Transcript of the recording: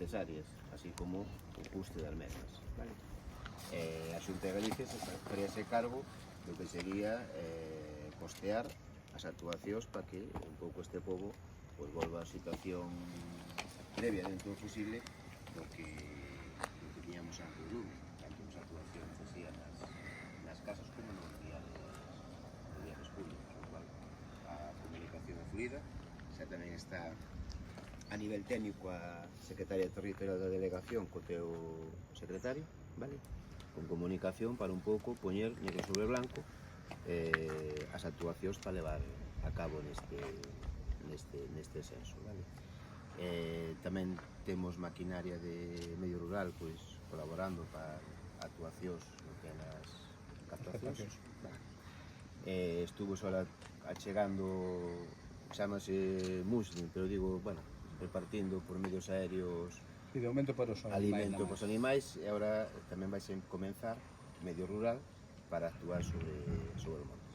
necesarias, así como o custe das mesmas. Vale? A Xunta de Galicia se faríase cargo do que sería costear as actuacións para que un pouco este pobo pues, volva a situación previa dentro do posible do que tiñamos antes do lume, tanto as actuacións así nas casas como nos viales públicos, o cual a comunicación é fluida, xa tamén está a nivel técnico a secretaria territorial da delegación co teu secretario, vale? Con comunicación para un pouco poñer negro sobre blanco as actuacións para levar a cabo neste senso, vale? Tamén temos maquinaria de medio rural pois colaborando para actuacións no que nas captacións. Estuvo sola achegando, chamase Muslim, pero digo, bueno, repartindo por medios aéreos alimento para os animais, alimento para os animais, e agora tamén vai comenzar medio rural para actuar sobre o monte.